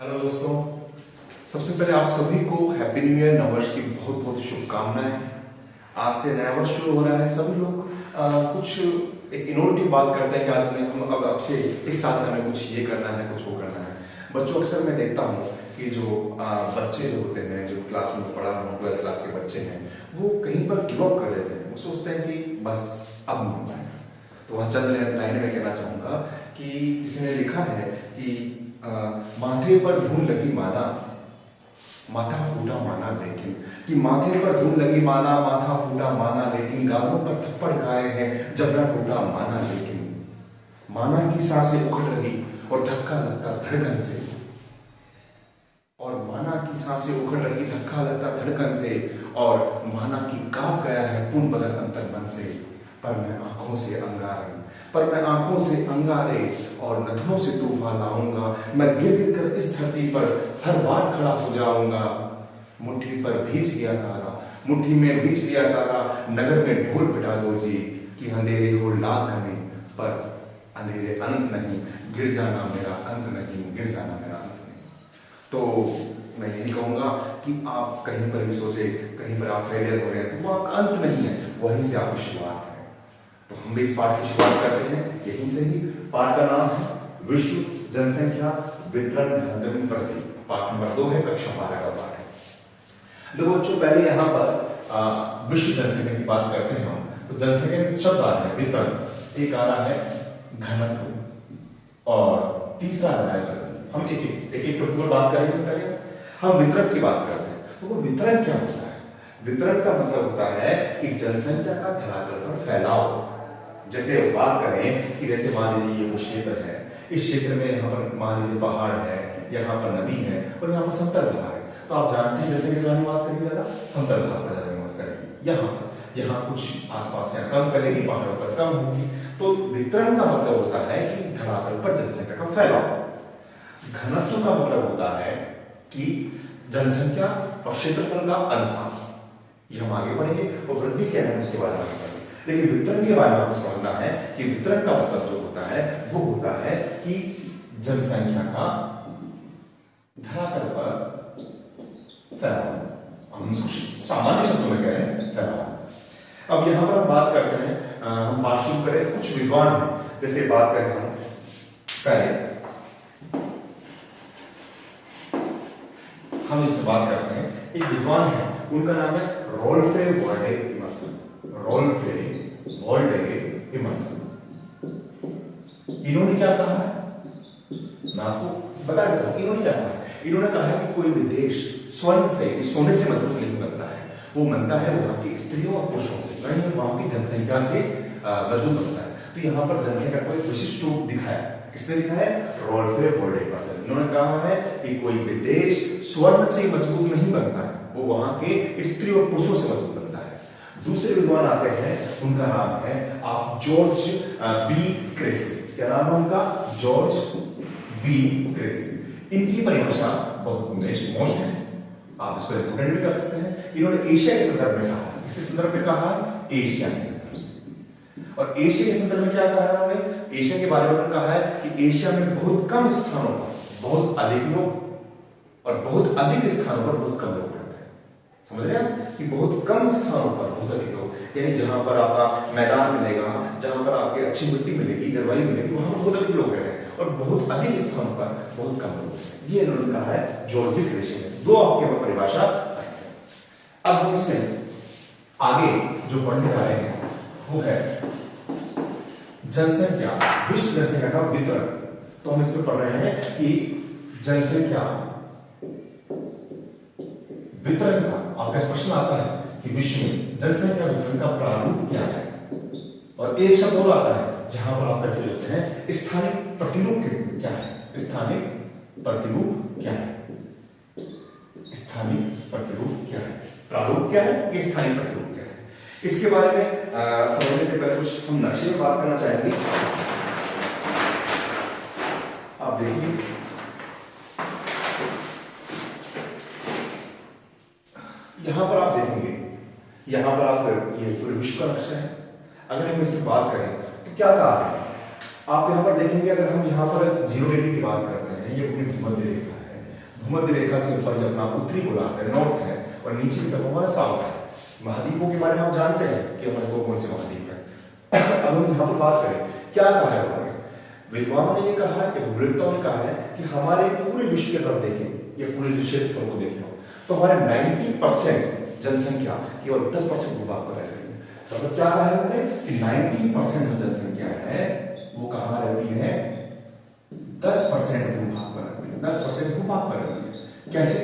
Hello दोस्तों, सबसे पहले आप सभी को हैप्पी न्यू ईयर नववर्ष की बहुत बहुत शुभकामनाएं। आज से नया वर्ष शुरू हो रहा है। सभी लोग कुछ एक इनोवेटिव बात करते हैं कि आज हम अब से इस साल से हमें कुछ ये करना है, कुछ वो करना है। बच्चों अक्सर मैं देखता हूँ कि जो बच्चे जो होते हैं, जो क्लास में पढ़ा रहा हूँ, 12th क्लास के बच्चे हैं, वो कहीं पर गिव अप कर देते हैं। वो सोचते हैं कि बस अब नहीं हो पाएगा। तो वहाँ चंद लाइनें में कहना चाहूँगा कि किसी ने लिखा है कि माथे पर धूल लगी माला, माथा फूटा माना लेकिन, कि माथे पर धूल लगी माला, माथा फूटा माना लेकिन, गालों पर थप्पड़ खाए हैं जबड़ा टूटा माना लेकिन, माना की सांसें उखड़ रही और धक्का लगता धड़कन से, और माना की सांसें उखड़ रही धक्का लगता धड़कन से, और माना की कांप गया है खून बदल अंतर मन से, पर मैं आंखों से अंगारे, पर मैं आंखों से अंगारे और नथनों से तूफान लाऊंगा। मैं गिर गिर कर इस धरती पर हर बार खड़ा हो जाऊंगा। मुट्ठी पर भीज गया तारा, मुट्ठी में भीज गया तारा, नगर में ढोल पिटा दो जी, कि अंधेरे हो लाख घने पर अंधेरे अंत नहीं, गिर जाना मेरा अंत नहीं, गिर जाना मेरा अंत नहीं। तो मैं यही कहूंगा कि आप कहीं पर भी सोचे, कहीं पर आप फेलियर हो रहे हैं, तो वो आपका अंत नहीं है, वहीं से आपकी शुरुआत है। तो हम भी इस पाठ की शुरुआत करते हैं यहीं से ही। पाठ का नाम है विश्व जनसंख्या वितरण घनत्व प्रति। पाठ नंबर 2 है, कक्षा 12 का पाठ है। देखो बच्चों, पहले यहाँ पर विश्व जनसंख्या की बात करते हैं हम, तो जनसंख्या शब्द आ रहा है वितरण, एक आ रहा है घनत्व और तीसरा आ रहा है प्रति। हम एक टॉपिक पर बात करेंगे। पहले हम वितरण की बात करते हैं। तो वो वितरण क्या होता है? वितरण का मतलब होता है कि जनसंख्या का धरातल पर फैलाव। जैसे बात करें कि जैसे मान लीजिए ये वो क्षेत्र है, इस क्षेत्र में यहाँ पर मान लीजिए पहाड़ है, यहाँ पर नदी है और यहाँ पर समतल भाग है। तो आप जानते हैं जनसंख्या कहाँ निवास करेगी, ज्यादा समतल भाग पर ज्यादा निवास करेगी। यहाँ कुछ आसपास से कम करेगी, पहाड़ों पर कम होगी। तो वितरण का मतलब होता है कि धरातल पर जनसंख्या का फैलाव। घनत्व का मतलब होता है कि जनसंख्या और क्षेत्रफल का अनुपात। ये हम आगे पढ़ेंगे और वृद्धि क्या है उसके बारे में आगे पढ़ेंगे। लेकिन वितरण के बारे में आपको समझना है कि वितरण का मतलब जो होता है वो होता है कि जनसंख्या का धरातल पर फैलाव। हम सामान्य शब्दों में कह रहे हैं फैलाव। अब यहां पर हम बात करते हैं, हम बात शुरू करें, कुछ विद्वान हैं, जैसे बात करें हम पहले हम इसमें बात करते हैं, एक विद्वान है, उनका नाम है रोल्फे वॉल्डे इमर्सन। रोल्फे वॉल्डे इमर्सन। इन्होंने क्या कहा है, मैं आपको बता देता हूं। इन्होंने क्या कहा है? इन्होंने कहा है कि कोई भी देश स्वर्ण से, सोने से मजबूत नहीं बनता है, वो बनता है वहां की स्त्रियों और पुरुषों से, यानी वहां की जनसंख्या से मजबूत बनता है। तो यहाँ पर जनसंख्या को एक विशिष्ट रूप दिखाया, किसने दिखा है? रोल्फे वॉल्डे इमर्सन। इन्होंने कहा है कि कोई भी देश स्वर्ण से मजबूत नहीं बनता है, वो वहां के स्त्री और पुरुषों से मजबूत बनता है। दूसरे विद्वान आते हैं, उनका नाम है जॉर्ज बी क्रेसी। क्या नाम है उनका? George B Cressey. इनकी परिभाषा बहुत मोस्ट है, आप इसको इंपोर्टेंट भी कर सकते हैं। इन्होंने एशिया के संदर्भ में कहा, इसके संदर्भ में कहा एशिया के संदर्भ में। और एशिया के संदर्भ में क्या कहा है उन्होंने? एशिया के बारे में कहा है कि एशिया में बहुत कम स्थानों पर बहुत अधिक लोग और बहुत अधिक स्थानों पर बहुत कम लोग रहते हैं। समझ रहे हैं कि बहुत कम स्थानों पर बहुत अधिक लोग, यानी जहां पर आपका मैदान मिलेगा, जहां पर आपकी अच्छी मिट्टी मिलेगी, जलवायु मिलेगी, वहां पर बहुत अधिक लोग रह रहे हैं, और बहुत अधिक स्थानों पर बहुत कम लोग। ये इन्होंने कहा है जॉर्ज बी क्रेसी ने। दो आपके परिभाषा। अब हम इसमें आगे जो पढ़ने जा रहे हैं वो है जनसंख्या, विश्व जनसंख्या का वितरण। तो हम इसमें पढ़ रहे हैं कि जनसंख्या वितरण का आपका प्रश्न आता है कि विश्व में जनसंख्या वितरण का प्रारूप क्या है। और एक शब्द और आता है जहां पर आप कंफ्यूज होते हैं, स्थानिक प्रतिरूप क्या है? स्थानिक प्रतिरूप क्या है? स्थानिक प्रतिरूप क्या है? प्रारूप क्या है कि स्थानिक प्रतिरूप क्या है? इसके बारे में समझने से पहले कुछ हम नक्शे में बात करना चाहेंगे। आप देखिए, यहां पर आप देखेंगे, यहां पर आप ये पूरे विश्व का नक्शा है। अगर हम इसकी बात करें तो क्या कहा है? आप यहां पर देखेंगे, अगर हम यहां पर 0 डिग्री की बात करते हैं, ये पूरी भूमध्य रेखा है, भूमध्य रेखा से ऊपर जो अपना उत्तरी गोलार्ध है, नॉर्थ है, और नीचे की तरफ हमारा साउथ है। महाद्वीपों के बारे में आप जानते हैं कि हमारे कौन से महाद्वीप है। अब हम यहाँ पर बात करें, क्या कहा है उन्होंने? विद्वानों ने ये कहा है कि भूगोलविदों ने कहा है कि हमारे पूरे विश्व के तरफ देखें या पूरे क्षेत्रफल को देखें तो हमारे 90% जनसंख्या केवल 10% भूभाग पर रह रही है। तो मतलब क्या कहा है उन्होंने कि 90% जो जनसंख्या है वो कहाँ रहती है? 10% भूभाग पर रहती है। 10% भूभाग पर रहती है। कैसे?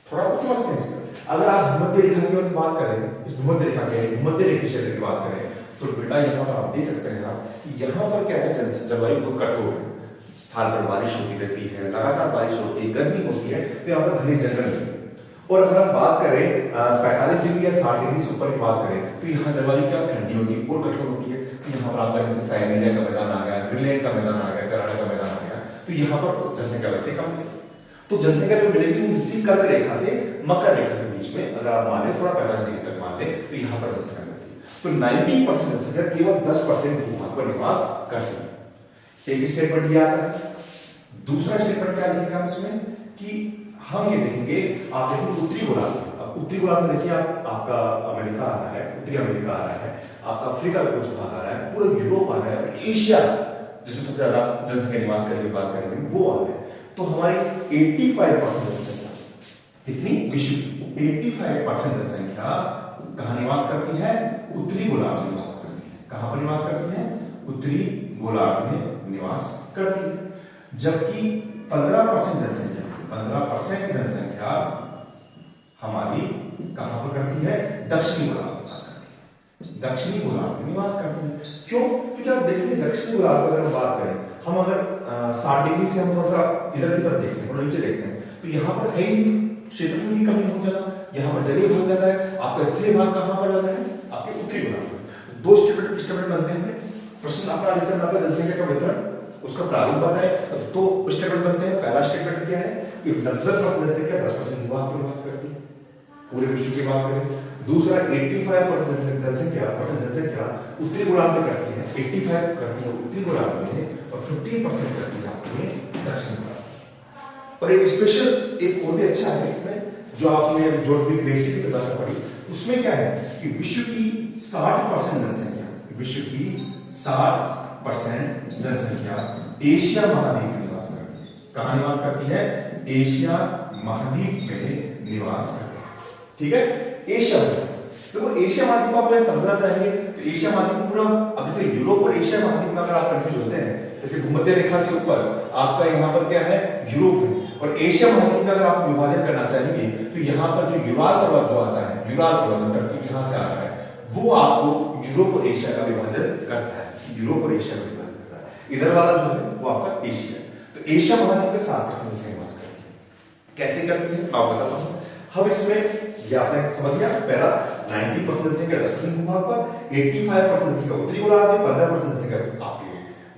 थोड़ा बहुत समझते हैं इसको। अगर आप भूमध्य रेखा की बात करें, इस भूमध्य रेखा के भूमध्य रेखा क्षेत्र की बात करें, तो बेटा यहाँ पर आप देख सकते हैं ना कि यहाँ पर क्या है, जलवायु बहुत कठोर है। साल भर बारिश होती रहती है, लगातार बारिश होती है, गर्मी होती है, तो यहाँ पर घने जंगल है। और अगर हम बात करें 45 डिग्री या 60 डिग्री से ऊपर की बात करें, तो यहाँ जलवायु क्या ठंडी होती है और कठोर होती है। तो यहाँ पर आपका जैसे साइबेरिया का मैदान आ गया, ग्रीनलैंड का मैदान आ गया, कनाडा का मैदान आ गया, तो यहाँ पर जनसंख्या वैसे कम है। तो जनसंख्या जो मिलेगी वो कर्क रेखा से मकर रेखा के बीच में, अगर आप मान लें थोड़ा 45 डिग्री तक मान लें, तो यहाँ पर जनसंख्या मिलती है। तो 90% जनसंख्या केवल 10% भूभाग पर निवास करती है। एक स्टेटमेंट ये आता है। दूसरा स्टेटमेंट क्या लिखेंगे आप इसमें कि हम ये देखेंगे, आप देखेंगे उत्तरी गोलार्ध। अब उत्तरी गोलार्ध में देखिए आपका अमेरिका आ रहा है, उत्तरी अमेरिका आ रहा है, आपका अफ्रीका का कुछ भाग आ रहा है, पूरा यूरोप आ रहा है, और एशिया जिसमें सबसे ज्यादा जनसंख्या निवास करने की बात करेंगे वो आ रहा है। तो हमारी 85% जनसंख्या, कितनी? विश्व की 85% जनसंख्या कहाँ निवास करती है? उत्तरी गोलार्ध में निवास करती है। कहाँ पर निवास करती है? उत्तरी गोलार्ध में निवास करती है। जबकि 15% जनसंख्या हमारी कहां पर करती है? दक्षिणी गोलार्ध में निवास करती है। दक्षिणी गोलार्ध में निवास करती है। क्यों? क्योंकि आप देखेंगे दक्षिणी गोलार्ध अगर हम बात करें, हम अगर 60 डिग्री से हम थोड़ा सा इधर की तरफ देखते हैं, थोड़ा नीचे देखते हैं, तो यहाँ पर है ही क्षेत्रफल की कमी बहुत ज्यादा, यहाँ पर जलीय भाग ज्यादा है। आपका स्थलीय भाग कहां पर ज्यादा है? आपके उत्तरी गोलार्ध में। दो स्टेटमेंट बनते हैं। प्रश्न आपका जैसे आपका जनसंख्या का वितरण, उसका प्रारूप बताएं, तो स्टेटमेंट बनते हैं। पहला स्टेटमेंट क्या है कि 90% जनसंख्या 10% भूभाग पर निवास करती है, पूरे विश्व की बात करें। दूसरा 85% जनसंख्या उत्तरी गोलार्ध में करती है, 85 करती है उत्तरी गोलार्ध में, और 15% करती है आपने दक्षिण गोलार्ध। और एक स्पेशल एक और भी अच्छा है इसमें, जो आपने जॉर्ज बी क्रेसी की किताब पढ़ी, उसमें क्या है कि विश्व की 60% जनसंख्या, विश्व की 60% जनसंख्या एशिया महाद्वीप में निवास करती है। कहां निवास करती है? एशिया महाद्वीप में निवास करती है। ठीक है, एशिया देखो, एशिया महाद्वीप आप समझना चाहेंगे तो एशिया महाद्वीप पूरा, अब जैसे यूरोप और एशिया महाद्वीप में अगर आप कंफ्यूज होते हैं, जैसे भूमध्य रेखा से ऊपर आपका यहाँ पर क्या है? यूरोप है, और एशिया महाद्वीप में अगर आप विभाजन करना चाहेंगे तो यहाँ पर जो यूराल पर्वत जो आता है, यूराल पर्वत टर्की यहाँ से आ रहा है, वो आपको यूरोप और एशिया का विभाजन करता है। यूरोप और एशिया का विभाजन करता है। इधर वाला जो है वो आपका एशिया है। तो एशिया महाद्वीप में 7% से निवास करती है। कैसे करती है आप बताता हूं। हम इसमें ये आपने समझ गया, पहला 90% जनसंख्या 10% भूभाग पर, 85% जनसंख्या उत्तरी गोलार्ध में, 15% जनसंख्या आपके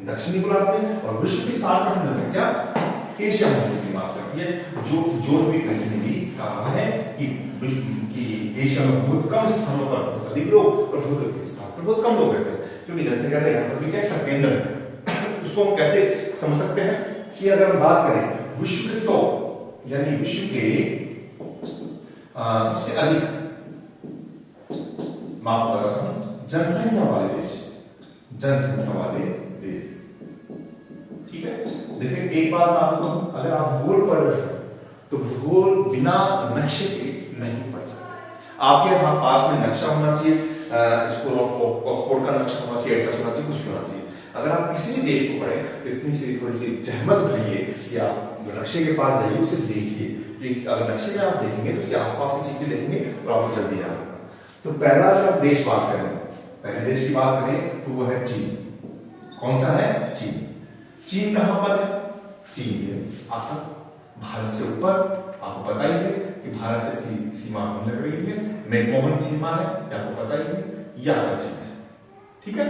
दक्षिणी गोलार्ध में, और विश्व की 60% जनसंख्या एशिया महाद्वीप में निवास करती है। जो जॉर्ज बी क्रेसी ने भी कहा है कि एशिया में बहुत कम स्थानों पर बहुत अधिक लोग और बहुत अधिक स्थानों पर बहुत कम लोग रहते हैं, क्योंकि जनसंख्या का यहाँ पर भी क्या केंद्र है। उसको हम कैसे समझ सकते हैं कि अगर हम बात करें विश्व के टॉप, यानी विश्व के सबसे अधिक माप लगाता हूं जनसंख्या वाले देश, जनसंख्या वाले देश। ठीक है, देखिए एक बात मैं आपको कहूं, अगर आप भूगोल पढ़ रहे हो तो भूगोल बिना नक्शे के नहीं पढ़ सकते। आपके यहाँ पास में नक्शा होना चाहिए, स्कूल ऑफ ऑक्सफोर्ड का नक्शा होना चाहिए, एटलस होना चाहिए, कुछ भी होना चाहिए। अगर आप किसी भी देश को पढ़ें तो इतनी सी थोड़ी सी जहमत उठाइए कि आप नक्शे के पास जाइए, उसे देखिए। अगर नक्शे में आप देखेंगे तो उसके आसपास की चीजें देखेंगे और आपको जल्दी याद होगा। तो पहला अगर आप देश बात करें, पहले देश की बात करें तो वो है चीन। कौन सा है? चीन। चीन कहां पर है? चीन है आपका भारत से ऊपर, आपको पता ही है कि भारत से इसकी सीमा लग रही है, मैकमोहन सीमा है, आपको पता ही है, यह आपका चीन है। ठीक है,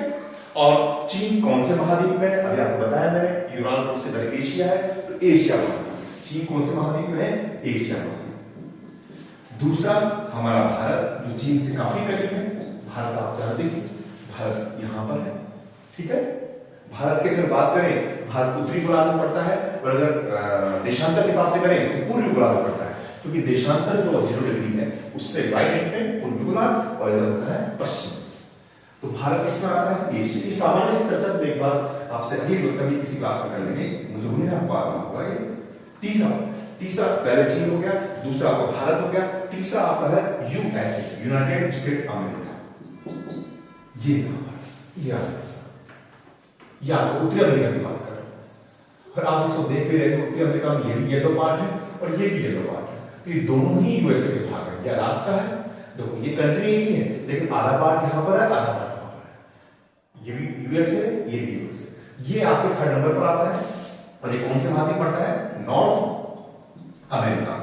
और चीन कौन से महाद्वीप में? अभी आपको बताया मैंने, यूराल पर्वत से पहले एशिया है, तो एशिया महाद्वीप। चीन कौन से महाद्वीप में है? एशिया महाद्वीप। दूसरा हमारा भारत, जो चीन से काफी करीब है। भारत आप जानते हैं, भारत यहां पर है। ठीक है, भारत की अगर बात करें, भारत उत्तरी गोलार्ध में पड़ता है, और अगर देशांतर के हिसाब से करें तो पूर्वी गोलार्ध में पड़ता है, क्योंकि देशांतर जो 0 डिग्री है उससे राइट हैंड में पूर्वी गोलार्ध और इधर होता है पश्चिम। तो भारत इसमें आता है एशिया। ये सामान्य सी चर्चा तो एक बार आपसे अगली कभी किसी क्लास में कर लेंगे, मुझे उम्मीद है आपको आता होगा। ये तीसरा पहले चीन हो गया, दूसरा आपका भारत हो गया, तीसरा आपका है यूएसए, यूनाइटेड स्टेट अमेरिका। ये आपको उत्तरी अमेरिका की बात कर रहे हैं, और आप इसको देख भी रहे हो, उत्तरी अमेरिका में ये भी येलो पार्ट है और ये भी येलो पार्ट है, तो ये दोनों ही यूएसए के भाग है। ये अलास्का है, देखो ये कंट्री एक ही है, लेकिन आधा पार्ट यहां पर है, आधा पार्ट वहां पर है। ये भी यूएसए है, ये भी यूएसए। ये आपके 3rd नंबर पर आता है, और ये कौन से भाग में पड़ता है? North America.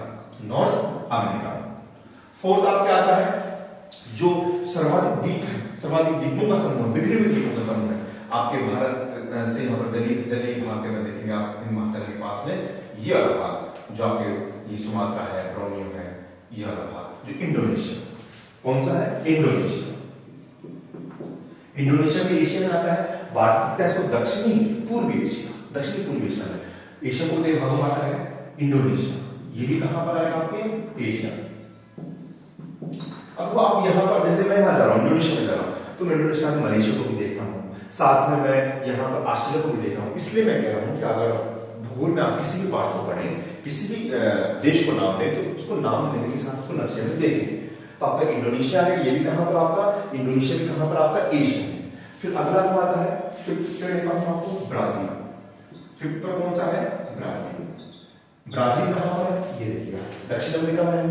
4th आपके आता है जो सर्वाधिक द्वीप है, सर्वाधिक द्वीपों का समूह, बिखरे हुए द्वीपों का समूह है आपके भारत से। यहाँ पर जलीय भाग के अंदर देखेंगे आप हिंद महासागर के पास में, ये वाला भाग जो आपके ये सुमात्रा है, बोर्नियो है, ये वाला भाग जो इंडोनेशिया। कौन सा है? इंडोनेशिया। इंडोनेशिया भी एशिया में आता है, बांट सकता है इसको दक्षिणी पूर्वी एशिया, दक्षिणी पूर्वी एशिया में। एशिया को एक भाग आता है इंडोनेशिया, ये भी कहां पर आएगा? आपके एशिया। अब आप यहां पर, जैसे मैं यहां जा रहा हूं, इंडोनेशिया में जा रहा हूं, तो मैं इंडोनेशिया में मलेशिया को भी देख रहा हूं, साथ में मैं यहाँ पर ऑस्ट्रेलिया को भी देख रहा हूं। इसलिए मैं कह रहा हूं कि अगर भूगोल में आप किसी भी पार्ट को पढ़ें, किसी भी देश को नाम दें, तो उसको नाम लेने के साथ उसको नक्शे में देखें। तो आपका इंडोनेशिया है, ये भी कहां पर आपका? इंडोनेशिया भी कहां पर आपका? एशिया में। फिर अगला आता है 5th पे देखा हूं आपको ब्राजील। 5th पर कौन सा है? ब्राजील। ब्राजील कहां पर है? ये देखिएगा दक्षिण अमेरिका में है।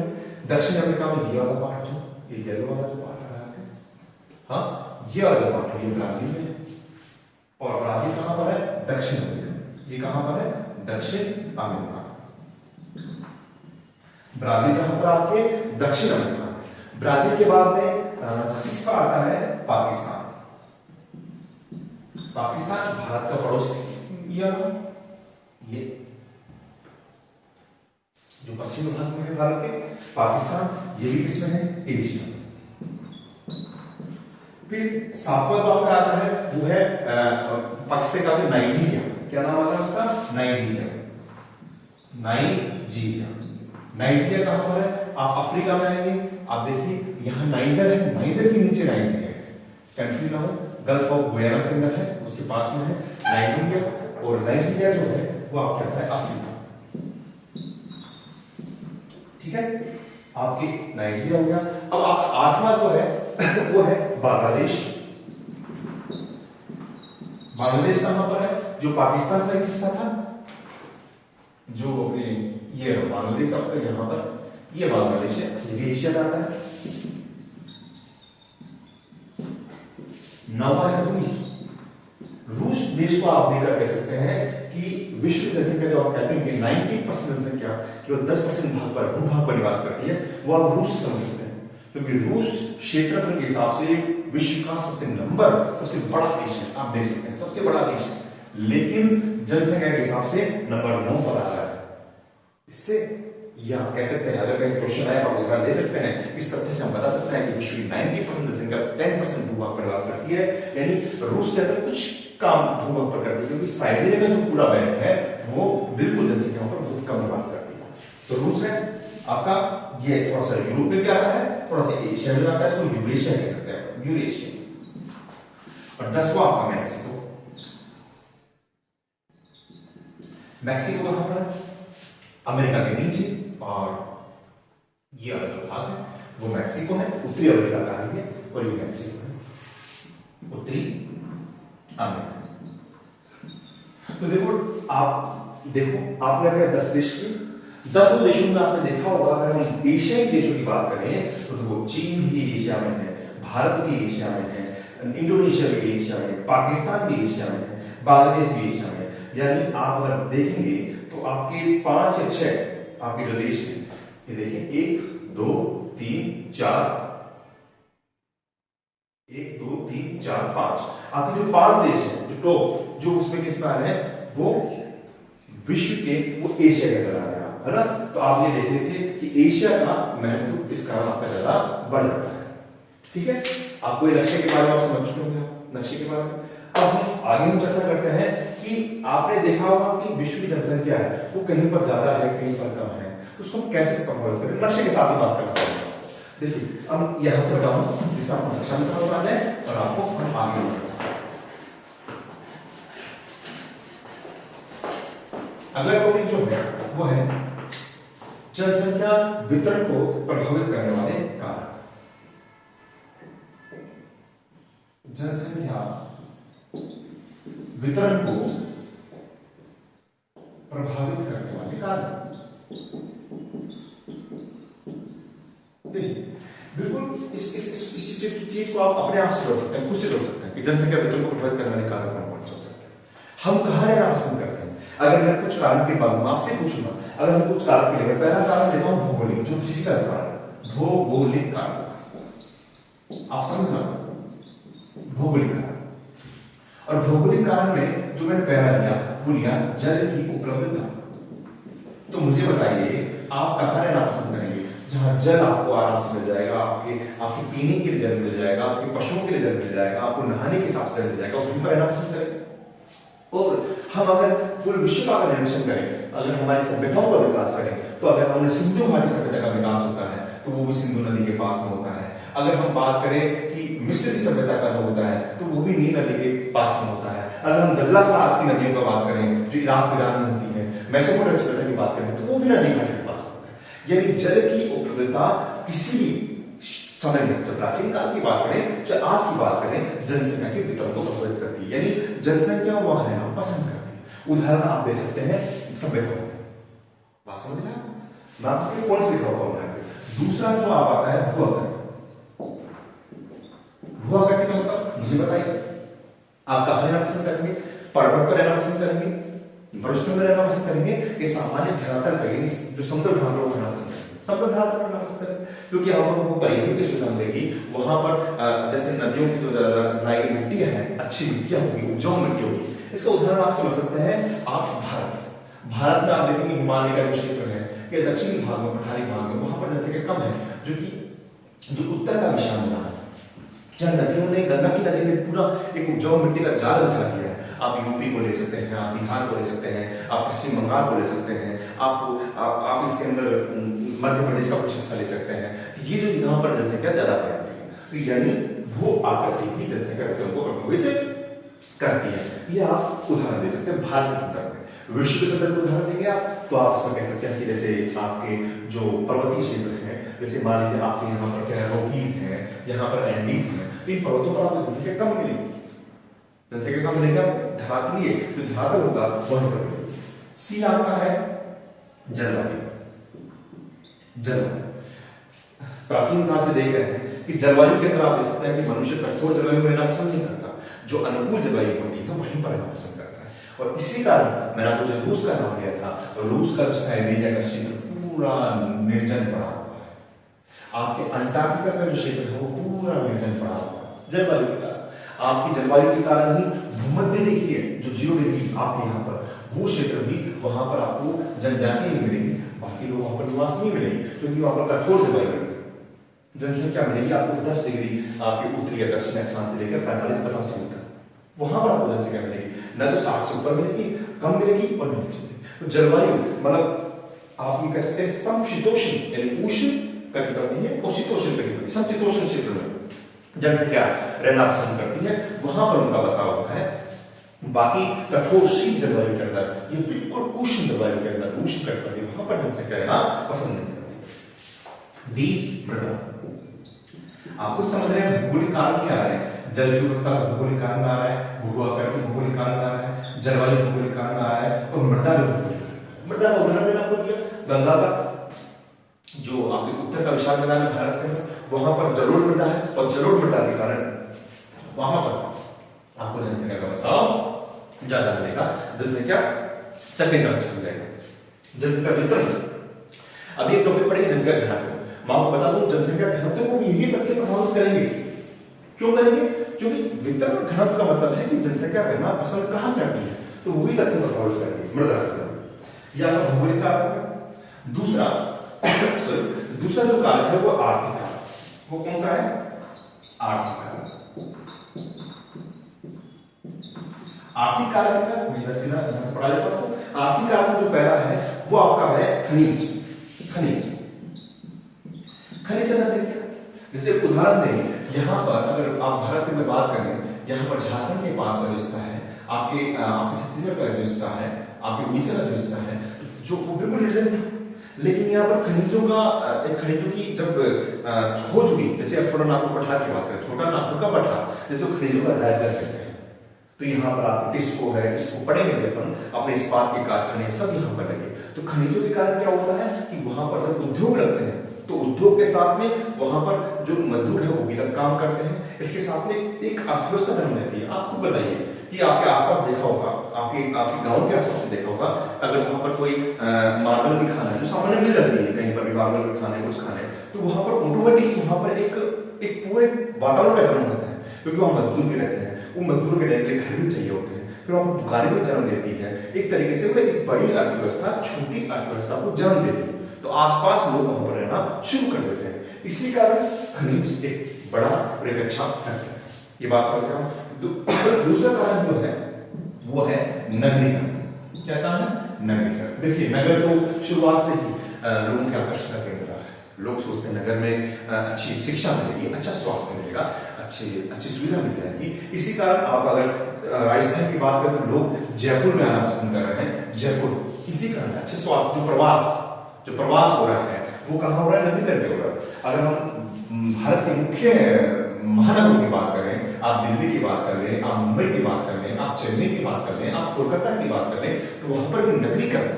दक्षिण अमेरिका में ये वाला पार्ट, जो ये येलो वाला जो पार्ट आ रहा है, हाँ ये वाला जो पार्ट है, ये ब्राजील में है। और ब्राजील कहां पर है? दक्षिण अमेरिका। ये कहां पर है? दक्षिण अमेरिका। ब्राजील कहां पर आपके? दक्षिण अमेरिका। ब्राजील के बाद में 6th पर आता है पाकिस्तान। पाकिस्तान भारत का पड़ोसी, ये जो पश्चिमी भाग में है भारत के, पाकिस्तान, ये भी किसमें है? एशिया। फिर 7वां जो आपका आता है वो है पाकिस्तान का नाइजीरिया। क्या नाम आता है उसका? नाइजीरिया। नाइजीरिया कहां पर है? आप अफ्रीका में आएंगे, आप देखिए यहाँ नाइजर है, नाइजर के नीचे नाइजीरिया है, कंट्री ना हो, गल्फ ऑफ गुयाना के अंदर है, उसके पास में है नाइजीरिया। और नाइजीरिया जो है वो आपको कहता है अफ्रीका। ठीक है, आपकी नाइजीरिया हो गया। अब आपका 8वां जो है वो है बांग्लादेश। बांग्लादेश कहां पर है? जो पाकिस्तान का एक हिस्सा था, जो अपने ये बांग्लादेश आपका यहां पर, ये बांग्लादेश है, ये भी एशिया में आता है। 9वां है रूस। रूस देश को आप देखकर कह सकते हैं कि विश्व की जनसंख्या जो आप कहते हैं कि 90% जनसंख्या केवल 10% भाग पर, भूभाग पर निवास करती है, वो आप रूस से समझ सकते हैं, क्योंकि रूस क्षेत्रफल के हिसाब से विश्व का सबसे बड़ा देश है। आप देख सकते हैं सबसे बड़ा देश है, लेकिन जनसंख्या के हिसाब से नंबर 9 पर आ रहा है। इससे या कह सकते हैं, अगर कहीं क्वेश्चन आए तो आप उसका ले सकते हैं, इस तथ्य से हम बता सकते हैं कि विश्व की 90% जनसंख्या 10% भूभाग पर निवास करती है, यानी रूस के अंदर कुछ काम भूभाग पर करती है, क्योंकि साइबेरिया का जो पूरा बेल्ट है वो बिल्कुल जनसंख्या पर बहुत कम निवास करती है। तो रूस है आपका, ये थोड़ा सा यूरोप में भी आता है, थोड़ा सा एशिया में आता है, इसको यूरेशिया कह सकते हैं, यूरेशिया। और 10वां आपका मैक्सिको। मैक्सिको कहां पर? अमेरिका के नीचे, और ये वाला जो भाग है वो मैक्सिको है, उत्तरी अमेरिका का है, और ये मैक्सिको है, उत्तरी अमेरिका। तो देखो आपने अपने 10 देश की, 10 देशों में आपने देखा होगा, अगर हम एशियाई देशों की बात करें तो वो चीन भी एशिया में है, भारत भी एशिया में है, इंडोनेशिया भी एशिया में है, पाकिस्तान भी एशिया में है, बांग्लादेश भी एशिया में है। यानी आप अगर देखेंगे तो आपके 5 या 6 आपके जो देश हैं, ये देखिए 1 2 3 4, 1 2 3 4 5, आपके जो 5 देश हैं, जो टॉप, जो उसमें किस में आ रहे हैं, वो विश्व के, वो एशिया के अंदर आ रहे हैं, है ना। तो आप ये देख लीजिए कि एशिया का महत्व इस कारण आपका ज्यादा बढ़ जाता है। ठीक है, आपको ये नक्शे के बारे में समझ चुके होंगे, नक्शे के बारे में। अब हम आगे हम चर्चा करते हैं कि आपने देखा होगा कि विश्व की जनसंख्या है वो कहीं पर ज्यादा है कहीं पर कम है, तो उसको हम कैसे प्रभावित करें, नक्शे के साथ ही बात करना चाहिए। देखिए हम यहां से बताऊं जिससे आपको नक्शा भी समझ आ जाए और आपको हम आगे बढ़ सकें। अगला टॉपिक जो है वो है जनसंख्या वितरण को प्रभावित करने वाले कारक। जनसंख्या वितरण को प्रभावित करने वाले कारक। देखिए बिल्कुल इस चीज को आप अपने आप से रोक सकते हैं, खुद से रोक सकते हैं कि जनसंख्या वितरण को प्रभावित करने वाले कारक कौन कौन से हो सकते हैं। हम कहाँ रहना पसंद करते हैं, अगर मैं कुछ कारण के बारे में आपसे पूछूंगा, अगर मैं कुछ कारण के लिए पहला कारण लेता हूं भौगोलिक, जो फिजिकल कारण, भौगोलिक कारण, आप समझना भौगोलिक कारण। और भौगोलिक कारण में जो मैंने पहला लिया वो लिया जल की उपलब्धता। तो मुझे बताइए आप कहाँ रहना पसंद करेंगे, जहां जल आपको आराम से मिल जाएगा, आपके पीने के लिए जल मिल जाएगा, आपके पशुओं के लिए जल मिल जाएगा, आपको नहाने के हिसाब से जल मिल जाएगा, वहीं पर रहना पसंद करेंगे। और हम अगर पूरे विश्व का निरीक्षण करें, अगर हमारी सभ्यताओं का विकास करें, तो अगर हमने सिंधु घाटी सभ्यता का विकास होता है तो वो भी सिंधु नदी के पास में होता है। अगर हम बात करें कि मिस्र की सभ्यता का जो होता है तो वो भी नील नदी के पास में होता है। अगर हम गजला फरात की नदियों का बात करें जो इराक ईरान में होती है, मेसोपोटामिया सभ्यता की बात करें तो वो भी नदी घाटी के पास होता है। यानी जल की उपलब्धता किसी भी समय में, जब प्राचीन काल की बात करें चाहे आज की बात करें, जनसंख्या के वितरण को प्रभावित करती है, यानी जनसंख्या वहां रहना पसंद करती है। उदाहरण आप दे सकते हैं सभ्यता, बात समझ रहे हैं? मैं आपको कौन सी लिखा हुआ है। दूसरा जो आप आता है भूअगत। भूअगत का मतलब मुझे बताइए, आप कहां रहना पसंद करेंगे, पर्वत पर रहना पसंद करेंगे, मरुस्थल में रहना पसंद करेंगे, ये सामान्य धरातल पर, यानी जो समतल धरातल पर रहना पसंद करेंगे, समतल धरातल पर रहना पसंद करेंगे, क्योंकि आपको परिवहन की सुविधा मिलेगी वहां पर। जैसे नदियों की जो ड्राई मिट्टी है, अच्छी मिट्टियां होगी, उपजाऊ मिट्टी होगी। इसका उदाहरण आप समझ सकते हैं आप भारत से। भारत में आप देखेंगे हिमालय का क्षेत्र है या दक्षिणी भाग में, पठारी भाग में, वहां पर जनसंख्या कम है, जो उत्तर का विशाल मैदान है, जहां नदियों ने, गंगा की नदी ने पूरा एक उपजाऊ मिट्टी का जाल बिछा दिया है। आप यूपी को ले सकते हैं, आप बिहार को ले सकते हैं, आप पश्चिम बंगाल को ले सकते हैं, आप इसके अंदर मध्य प्रदेश का कुछ हिस्सा ले सकते हैं। ये जो यहाँ पर जनसंख्या ज्यादा पाई जाती है, तो यानी भू आकृति की जनसंख्या वितरण को प्रभावित करती है। ये आप उदाहरण दे सकते हैं भारत के संदर्भ में। विश्व के संदर्भ में उदाहरण देंगे आप तो आप इसमें कह सकते हैं कि जैसे आपके जो पर्वतीय क्षेत्र है, जैसे मान लीजिए आपके यहाँ पर क्या है, रॉकीज है, यहाँ पर एंडीज है, तो इन पर्वतों पर आपको जनसंख्या कम मिलेगी। जनसंख्या कम मिलेगा, धरातलीय जो धरातल होगा वहीं पर मिलेगी। सी आपका है जलवायु। जलवायु प्राचीन काल से देख रहे हैं कि जलवायु के अंदर आप देख सकते हैं कि मनुष्य कठोर जलवायु में रहना पसंद नहीं करता, जो अनुकूल जलवायु होती है वहीं पर रहना पसंद करता है। और इसी कारण मैंने आपको जो रूस का नाम लिया था, रूस का साइबेरिया का क्षेत्र पूरा निर्जन पड़ा हुआ है। आपके अंटार्कटिका का जो क्षेत्र है वो पूरा निर्जन पड़ा हुआ है जलवायु के कारण। आपकी जलवायु के कारण ही भूमध्य रेखीय जो 0 डिग्री आपके यहाँ पर, वो क्षेत्र भी वहां पर आपको जनजाति नहीं मिलेगी, बाकी लोग वहां पर निवास नहीं मिलेंगे, क्योंकि वहां पर कठोर जलवायु है। जनसंख्या मिलेगी आपको 10 डिग्री आपके उत्तरी या दक्षिण अक्षांश से लेकर 45-50 डिग्री तक, वहां पर आपको जनसंख्या मिलेगी। न तो 60 से ऊपर मिलेगी, कम मिलेगी और नीचे मिलेगी। तो जलवायु मतलब आप ये कह सकते हैं समशीतोष्ण, यानी उष्ण कटिबंधीय और शीतोष्ण कटिबंधीय, समशीतोष्ण क्षेत्र में जनसंख्या रहना पसंद करती है, वहां पर उनका बसाव होता है। बाकी कठोर शीत जलवायु के अंदर, ये बिल्कुल उष्ण जलवायु के अंदर, उष्ण कटिबंधीय, वहां पर जनसंख्या रहना पसंद नहीं करती। डी मृदा, आप कुछ समझ रहे हैं, भौगोलिक कारण क्या आ रहे हैं, जल की उपलब्धता भौगोलिक कारण आ रहा है, भू आकृति भौगोलिक कारण आ रहा है, जलवायु भौगोलिक कारण आ रहा है, और मृदा भी भौगोलिक। मृदा का उदाहरण मैंने आपको दिया, गंगा का जो आपके उत्तर का विशाल मैदान है भारत के अंदर, वहां पर जलोढ़ मृदा है, और जलोढ़ मृदा के कारण वहां पर आपको जनसंख्या का बसाव ज्यादा मिलेगा, जनसंख्या सफेद रंग से मिलेगा। जनसंख्या वितरण, अब एक टॉपिक पढ़ेंगे जनसंख्या घनत्व। मैं आपको बता दूं जनसंख्या घनत्व को भी यही तथ्य प्रभावित करेंगे। क्यों करेंगे? क्योंकि वितरण घनत्व का मतलब है कि जनसंख्या रहना पसंद कहां करती है, तो वही तथ्य प्रभावित करेंगे, मृदा या भौगोलिक कारक। दूसरा दूसरा जो कारक है वो आर्थिक कारक। वो कौन सा है? आर्थिक कारक। आर्थिक कारक है, मैं इधर सीधा यहां से पढ़ा लेता हूं। आर्थिक कारक जो पहला है वो आपका है खनिज। खनिज खनिज का देखिए, जैसे उदाहरण दें, यहाँ पर अगर आप भारत में बात करें, यहाँ पर झारखंड के पास का जो हिस्सा है, आपके छत्तीसगढ़ का जो हिस्सा है, आपके उड़ीसा का जो हिस्सा है, जो वो बिल्कुल निर्जन था, लेकिन यहाँ पर खनिजों की जब खोज हुई, जैसे आप छोटा नागपुर पठार की बात करें, छोटा नागपुर का पठार, जैसे खनिजों का जायजा करते हैं, तो यहाँ पर आप टिस्को है, इसको पढ़ेंगे अपन, अपने इस्पात के कारखाने सब यहाँ पर लगे। तो खनिजों के कारण क्या होता है कि वहां पर जब उद्योग लगते हैं, तो उद्योग के साथ में वहां पर जो मजदूर है वो भी काम करते हैं, इसके साथ में एक अर्थव्यवस्था जन्म लेती है। आप खुद बताइए कि आपके आसपास देखा होगा, आपके गांव के आसपास देखा होगा, अगर वहां पर कोई मार्बल भी खाना है, जो सामान्य मिल जाती है कहीं पर भी, मार्बल भी खाने कुछ खाने, तो वहां पर ऑटोमेटिक वहां पर एक पूरे वातावरण का जन्म होता है, क्योंकि वहां मजदूर भी रहते हैं, वो मजदूर के रहने के लिए घर भी चाहिए होते हैं, फिर वहां पर दुकानें भी जन्म देती है। एक तरीके से वो एक बड़ी अर्थव्यवस्था छोटी अर्थव्यवस्था को जन्म देती है, तो आसपास लोग वहां पर रहना शुरू कर देते हैं। इसी कारण खनिज एक बड़ा और एक अच्छा फैक्टर है, ये बात समझ रहे हो। दूसरा कारण जो है वो है नगरीकरण। क्या काम है? नगरीकरण। देखिए, नगर तो शुरुआत से ही लोगों के आकर्षण का केंद्र रहा है। लोग सोचते हैं नगर में अच्छी शिक्षा मिलेगी, अच्छा स्वास्थ्य मिलेगा, अच्छी सुविधा मिल जाएगी। इसी कारण आप अगर राजस्थान की बात करें तो लोग जयपुर में आना पसंद कर रहे हैं। जयपुर इसी कारण अच्छे स्वास्थ्य, जो प्रवास हो रहा है वो कहाँ हो रहा है? नगरीकरण पे हो रहा है। अगर हम भारत के मुख्य महानगरों की बात करें, आप दिल्ली की बात कर लें, आप मुंबई की बात कर लें, आप चेन्नई की बात कर लें, आप कोलकाता की बात कर लें, तो वहां पर भी नगरीकरण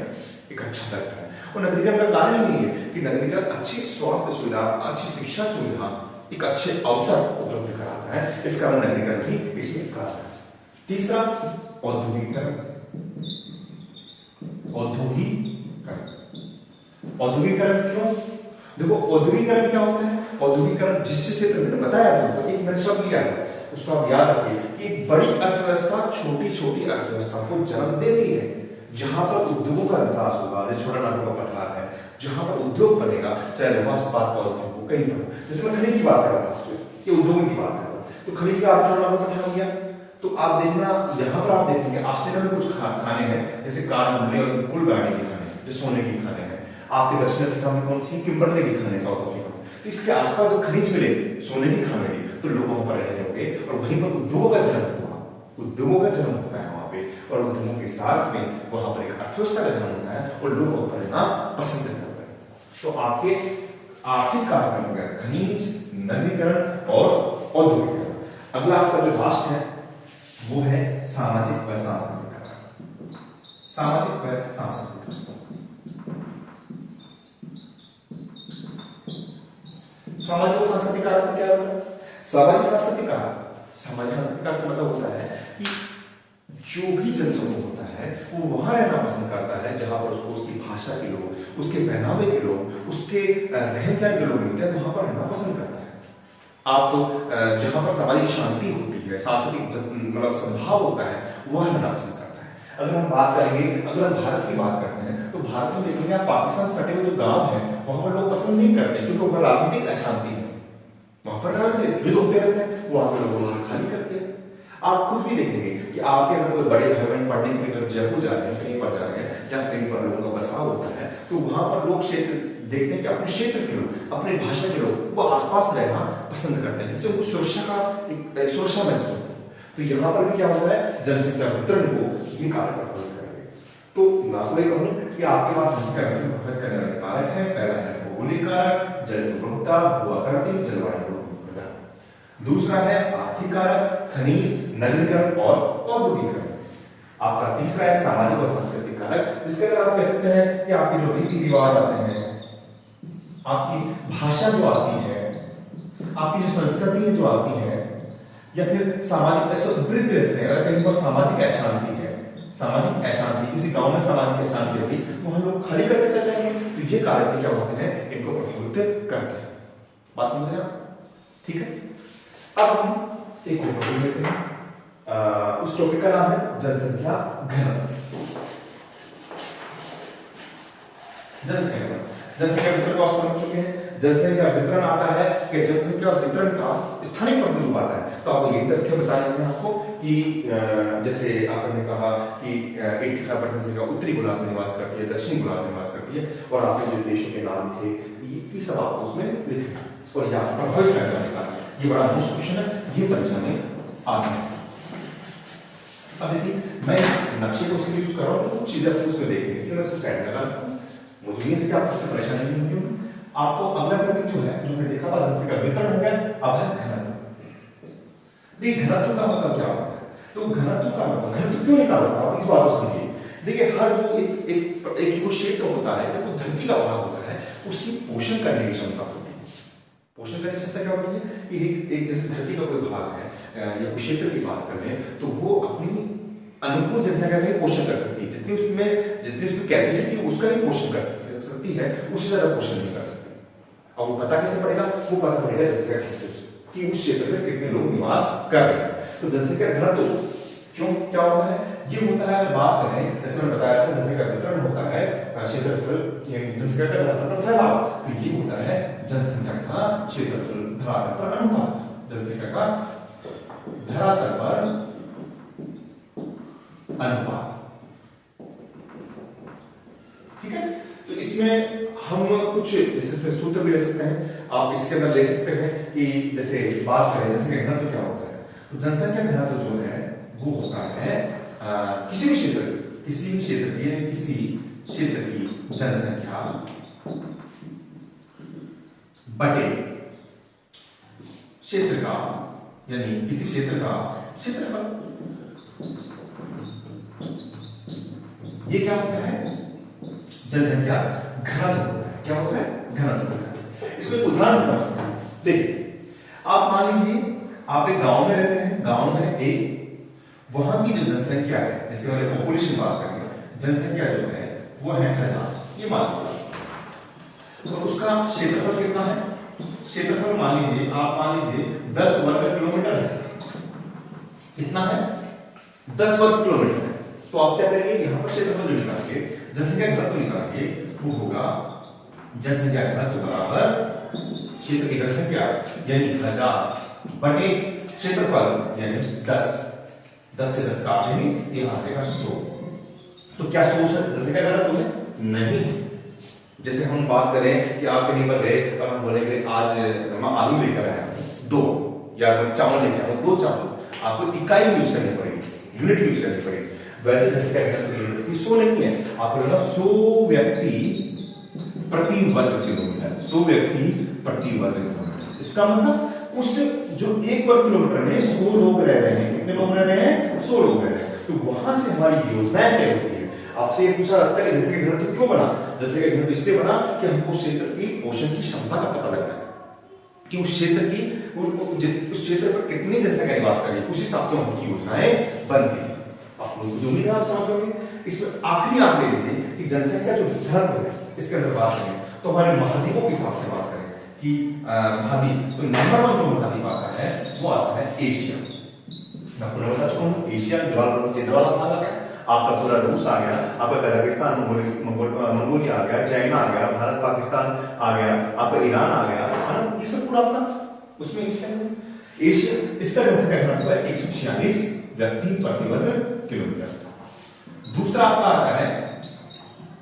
एक अच्छा फैक्टर है। और नगरीकरण का कारण ही है कि नगरीकरण अच्छी स्वास्थ्य सुविधा, अच्छी शिक्षा सुविधा, एक अच्छे अवसर उपलब्ध कराता है। इस कारण नगरीकरण भी इसमें कारण है। तीसरा, औद्योगिकरण। औद्योगिकरण क्यों? देखो, औद्योगिकरण क्या होता है? औद्योगिकरण जिस क्षेत्र में बताया आपको, एक मैंने शब्द लिया था, उसको आप याद रखिए कि एक बड़ी अर्थव्यवस्था छोटी छोटी अर्थव्यवस्था को जन्म देती है। जहां पर उद्योगों का विकास होगा, जैसे छोटा नागपुर का पठार है, जहां पर उद्योग बनेगा, चाहे लोहा इस्पात का उद्योग हो, कहीं पर, जैसे मैं खनिज की बात कर रहा था, ये उद्योगों की बात कर रहा था, तो खनिज का आप छोटा नागपुर पठार हो गया, तो आप देखना यहाँ पर आप देखेंगे ऑस्ट्रेलिया में कुछ खाने हैं, जैसे कार मूल्य और कुल गाड़ी के खाने, जो सोने की खाने हैं। आपके दक्षिण अफ्रीका में कौन सी? किम्बरले की खाने, साउथ अफ्रीका में। तो इसके आसपास जो खनिज मिले, सोने की खाने की, तो लोग वहां पर रहने होंगे और वहीं पर उद्योगों का जन्म होगा। उद्योगों का जन्म होता है वहां पे, और उद्योगों के साथ में वहां पर एक अर्थव्यवस्था का जन्म होता है और लोग वहां पर रहना पसंद करते हैं। तो आपके आर्थिक कारक खनिज, नगरीकरण और औद्योगिकरण। अगला आपका जो राष्ट्र है वो है सामाजिक व सांस्कृतिक कारक। सामाजिक व सांस्कृतिक कारक। सामाजिक और सांस्कृतिक कारक में क्या होता है? सामाजिक सांस्कृतिक कारक का मतलब होता है कि जो भी जनसमूह होता है वो वहां रहना पसंद करता है जहां पर उसको उसकी भाषा के लोग, उसके पहनावे के लोग, उसके रहन सहन के लोग मिलते हैं, वहां पर रहना पसंद करता है। आप जहां पर सामाजिक शांति होती है, सांस्कृतिक मतलब सद्भाव होता है, वहां रहना पसंद करता है। अगर हम बात करेंगे, अगर हम भारत की बात करते हैं, तो भारत में देखेंगे आप पाकिस्तान सटे हुए जो गांव है वहां पर लोग पसंद नहीं करते, क्योंकि वहां राजनीतिक अशांति है, वहां पर युद्ध होते रहते हैं, वहां पर लोग उन्होंने खाली कर दिया। आप खुद भी देखेंगे कि आपके अगर कोई बड़े भाई बहन पढ़ने के लिए अगर जयपुर जा रहे हैं, कहीं पर जा रहे हैं, या कहीं पर लोगों का बसाव होता है, तो वहां पर लोग क्षेत्र देखते हैं कि अपने क्षेत्र के लोग, अपनी भाषा के लोग वो आसपास रहना पसंद करते हैं, जिससे उनको सुरक्षा का एक सुरक्षा महसूस होती है। तो यहाँ पर भी क्या होता है? जनसंख्या वितरण को ये कारक प्रभावित करेंगे। तो मैं आपको ये कहूँ कि आपके पास जनसंख्या वितरण प्रभावित करने वाले कारक है। पहला है भौगोलिक कारक, जल उपलब्धता, भू आकृति, जलवायु। दूसरा है आर्थिक कारक, खनिज, नगरीकरण और औद्योगिकरण। आपका तीसरा है सामाजिक और सांस्कृतिक कारक, जिसके अंदर आप कह सकते हैं कि आपके जो रीति रिवाज आते हैं, आपकी भाषा जो आती है, आपकी जो संस्कृति जो आती है, या फिर सामाजिक अगर कहीं पर सामाजिक अशांति है, सामाजिक अशांति, किसी गांव में सामाजिक अशांति होगी, वहां लोग खाली करके चल जाएंगे, तो ये कारक क्या होते हैं? इनको प्रभावित करते हैं। बात समझ रहे हैं? ठीक है। अब हम एक और टॉपिक लेते हैं। उस टॉपिक का नाम है जनसंख्या घनत्व। जनसंख्या घनत्व जनसंख्या वितरण को आप समझ चुके हैं। जनसंख्या वितरण आता है कि जनसंख्या वितरण का स्थानिक प्रतिरूप आता है। तो आपको यही तथ्य बताया मैंने आपको कि जैसे आपने कहा कि 85% से उत्तरी गोलार्ध में निवास करती है, दक्षिणी गोलार्ध में निवास करती है, और आपने जो देशों के नाम थे ये सब आपको उसमें लिखे और यहाँ प्रभावित करने का ये बड़ा मुश्किल क्वेश्चन है, ये परीक्षा में आता है। अब देखिए मैं इस नक्शे को इसलिए यूज कर रहा हूँ तो कुछ चीजें उसमें देखिए, इसलिए मैं उसको साइड लगा रखा हूँ। मुझे ये है कि आप उसमें परेशानी नहीं होगी। आपको अगला टॉपिक जो है जो हमने देखा था जनसंख्या वितरण हो गया, अब है घनत्व। देखिए घनत्व का मतलब क्या होता है, तो घनत्व का मतलब घनत्व क्यों निकाला था आप इस बात को समझिए। देखिए हर जो एक जो क्षेत्र होता है तो धरती का भाग होता है, उसकी पोषण करने की क्षमता होती है। पोषण करने की क्षमता क्या होती है कि एक जैसे धरती का कोई भाग है या कोई क्षेत्र की बात कर रहे हैं तो वो अपनी अनुकूल जनसंख्या का पोषण कर सकती है, जितनी उसमें कैपेसिटी उसका ही पोषण कर सकती है, उससे ज्यादा पोषण नहीं कर सकती। अब वो पता कैसे पड़ेगा, वो पता पड़ेगा जनसंख्या घनत्व से कि उस क्षेत्र में कितने लोग निवास कर रहे हैं। तो जनसंख्या घनत्व क्यों क्या होता है, ये होता है अगर बात करें जैसे मैंने बताया था जनसंख्या वितरण होता है क्षेत्रफल यानी जनसंख्या का धरातल पर फैलाव, तो ये होता है जनसंख्या का क्षेत्रफल धरातल पर अनुपात, जनसंख्या का धरातल पर अनुपात। ठीक है, तो इसमें हम कुछ इसमें सूत्र भी ले सकते हैं, आप इसके अंदर ले सकते हैं कि जैसे बात करें जनसंख्या घनत्व क्या होता है, तो जनसंख्या घनत्व जो है वो होता है किसी भी क्षेत्र की यानी किसी क्षेत्र की जनसंख्या बटे क्षेत्र का यानी किसी क्षेत्र का क्षेत्रफल। ये क्या होता है, जनसंख्या घनत्व होता है। क्या होता है, घनत्व होता है। इसको एक उदाहरण से समझते हैं। देखिए आप मान लीजिए आप एक गांव में रहते हैं, गांव में एक वहां की जो जनसंख्या है, जैसे मैंने पॉपुलेशन बात करें, जनसंख्या जो है वो है 1000, ये मान लीजिए। तो उसका क्षेत्रफल कितना है, क्षेत्रफल मान लीजिए आप मान लीजिए 10 वर्ग किलोमीटर है। कितना है, 10 वर्ग किलोमीटर है। तो आप क्या करेंगे, यहां पर क्षेत्रफल जो निकालेंगे, जनसंख्या घनत्व निकालेंगे, वो होगा जनसंख्या घनत्व बराबर क्षेत्र की जनसंख्या यानी 1000 बटे क्षेत्रफल यानी 10 से 10 काट देंगे, यहां आ जाएगा 100। तो क्या 100 जनसंख्या घनत्व है, नहीं। जैसे हम बात करें कि आप कहीं पर गए और हम बोलेंगे आज मैं आलू लेकर आया हूं 2, या कोई चावल लेकर आया हूं 2 चावल, आपको इकाई यूज करनी पड़ेगी, यूनिट यूज करनी पड़ेगी। वैसे जनसंख्या घनत्व यूनिट 100 नहीं है, आपको लेना 100 व्यक्ति प्रति वर्ग किलोमीटर, 100 व्यक्ति प्रति वर्ग किलोमीटर। इसका मतलब उस जो 1 वर्ग किलोमीटर में 100 लोग रह रहे हैं, कितने लोग रह रहे हैं, 100 लोग रह रहे हैं। तो वहां से हमारी योजनाएं तय होती है। आपसे ये पूछा रास्ता है जनसंख्या घनत्व क्यों बना, जनसंख्या घनत्व इसलिए बना कि हमको क्षेत्र की पोषण की क्षमता का पता लगना है कि उस क्षेत्र पर कितनी जनसंख्या निवास कर रही है, उस हिसाब से उनकी योजनाएं बनती है। आप लोगों को जो आप समझ लोगे। इसमें आखिरी आप ले लीजिए कि जनसंख्या जो घनत्व है इसके अंदर बात करें तो हमारे महाद्वीपों के हिसाब से बात करें कि महाद्वीप, तो नंबर 1 जो महाद्वीप आता है वो आता है एशिया। मैं पूरा बता चुका हूं, एशिया गोलार्ध से वाला भाग आ गया, आपका पूरा रूस आ गया, आपका कजाकिस्तान मंगोलिया आ गया, चाइना आ गया, भारत पाकिस्तान आ गया, आपका ईरान आ गया, है ना, ये सब पूरा आपका उसमें एशिया। इसका जनसंख्या घनत्व है 146 व्यक्ति प्रति वर्ग किलोमीटर। दूसरा आपका आता है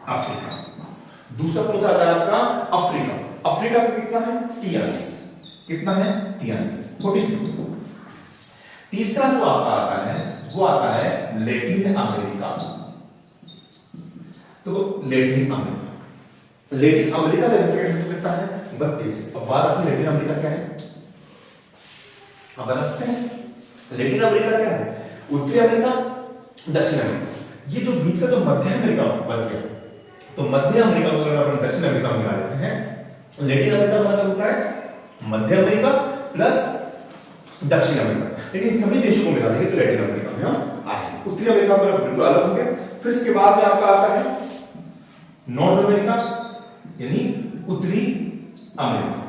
अफ्रीका, दूसरा कौन सा आता है आपका अफ्रीका। अफ्रीका का कितना है 43, कितना है 43। तीसरा जो आपका आता है वो आता है लैटिन अमेरिका। तो लैटिन अमेरिका का जनसंख्या कितना है 32। अब बात आती है लैटिन अमेरिका क्या है, अब समझते हैं लैटिन अमेरिका क्या है, उत्तरी अमेरिका, दक्षिण अमेरिका। ये जो बीच का जो मध्य अमेरिका बच गया, तो मध्य अमेरिका को अगर अपन दक्षिण अमेरिका में मिला लेते हैं, लैटिन अमेरिका का मतलब होता है मध्य अमेरिका प्लस दक्षिण अमेरिका, लेकिन सभी देशों को मिला देंगे तो लैटिन अमेरिका में हम आए। उत्तरी अमेरिका में बिल्कुल अलग हो गया। फिर इसके बाद में आपका आता है नॉर्थ अमेरिका यानी उत्तरी अमेरिका,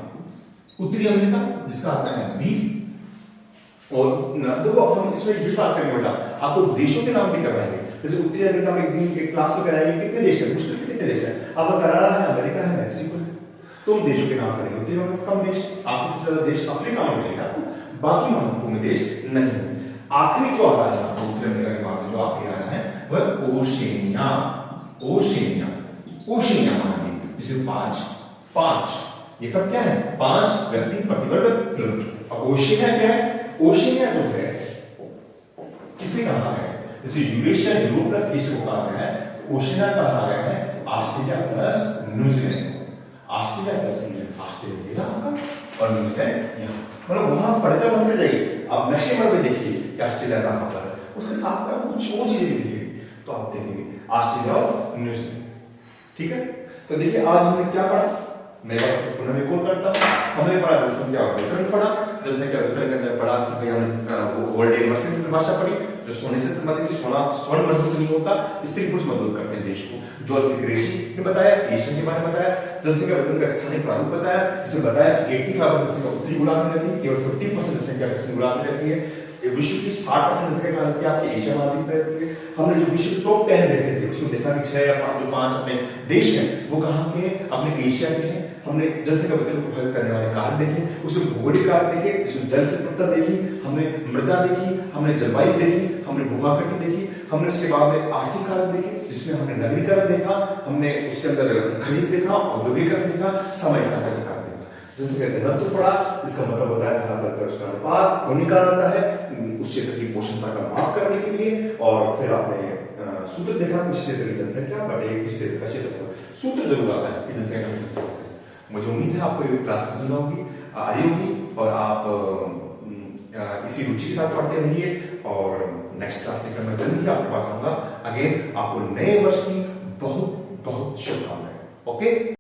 उत्तरी अमेरिका जिसका आता है 20। और देखो हम इसमें भी बात करेंगे बेटा, आपको देशों के नाम भी करवाएंगे। जैसे उत्तरी अमेरिका में एक दिन एक क्लास में कराएंगे कितने देश है, मुश्किल से कितने देश है, आपका कनाडा है, अमेरिका है, इज इक्वल है। तो उन देशों के नाम बने होते हैं कम देश, आपको सबसे ज्यादा देश अफ्रीका में मिलेगा, बाकी महत्वपूर्ण देश नहीं। आखिरी जो आ रहा है आपको उत्तर अमेरिका के बाद में जो आखिरी आ रहा है वह ओशिनिया। ओशिनिया, ओशिनिया महाद्वीप, जिसमें पांच ये सब क्या है, 5 व्यक्ति प्रतिवर्ग यूनिट। अब ओशिनिया क्या है, ओशिनिया जो है किसे कहा गया है, जैसे यूरेशिया यूरोप प्लस एशिया को कहा गया है, तो ओशिनिया कहा गया है Australia plus New Zealand. Australia plus New Zealand, Australia और न्यूजीलैंड यहाँ, मतलब वहां पढ़ते बढ़ते जाइए, आप नक्शे पर भी देखिए कि ऑस्ट्रेलिया कहां पर है, उसके साथ में कुछ और चीजें भी दिखेगी, तो आप देखेंगे ऑस्ट्रेलिया और न्यूजीलैंड। ठीक है, तो देखिए आज हमने क्या पढ़ा, मैं पुनः रिकॉल करता हूं। हमने पढ़ा जनसंख्या और वितरण पढ़ा, जनसंख्या वितरण के अंदर पढ़ा कि भाई हमने वर्ल्ड यूनिवर्सल की परिभाषा पढ़ी, जो सोने से संबंधित, स्वर्ण मजबूत नहीं होता, स्त्री पुरुष मजबूत करते हैं देश को। जॉर्ज ग्रेसी ने बताया, एशियन के बारे में बताया, जनसंख्या वितरण का स्थानीय प्रारूप बताया, इसमें बताया 85% जनसंख्या उत्तरी गोलार्ध में रहती है, केवल 50% जनसंख्या दक्षिण गोलार्ध में रहती है, विश्व की 60% जनसंख्या रहती है आपके एशिया महाद्वीप में रहती है। हमने जो विश्व के टॉप 10 देश देखे उसमें देखा कि 6 या 5 अपने देश हैं वो कहाँ के हैं, अपने एशिया के हैं। हमने जनसंख्या वितरण को प्रभावित करने वाले कारक देखे, उसमें भौगोलिक कारक देखे, उसमें जल की उपलब्धता देखी, हमने मृदा देखी, हमने जलवायु देखी, हमने भूआकृति देखी, हमने उसके बाद में आर्थिक कारक देखे जिसमें हमने नगरीकरण देखा, हमने उसके अंदर खनिज देखा, औद्योगिकरण देखा, समय साझा का कारक देखा। जनसंख्या घनत्व पढ़ा, इसका मतलब होता है धरातल पर उसका अनुपात, कौन निकालता है उस क्षेत्र की पोषणता का माप करने के लिए, और फिर आपने सूत्र देखा किस क्षेत्र की जनसंख्या बटे किस क्षेत्र का क्षेत्रफल, सूत्र जरूर आता है कि जनसंख्या का क्षेत्रफल। मुझे उम्मीद है आपको ये क्लास पसंद होगी, आई होगी, और आप इसी रुचि के साथ पढ़ते रहिए, और नेक्स्ट क्लास लेकर मैं जल्दी ही आपके पास आऊंगा। अगेन आपको नए वर्ष की बहुत बहुत शुभकामनाएं। ओके।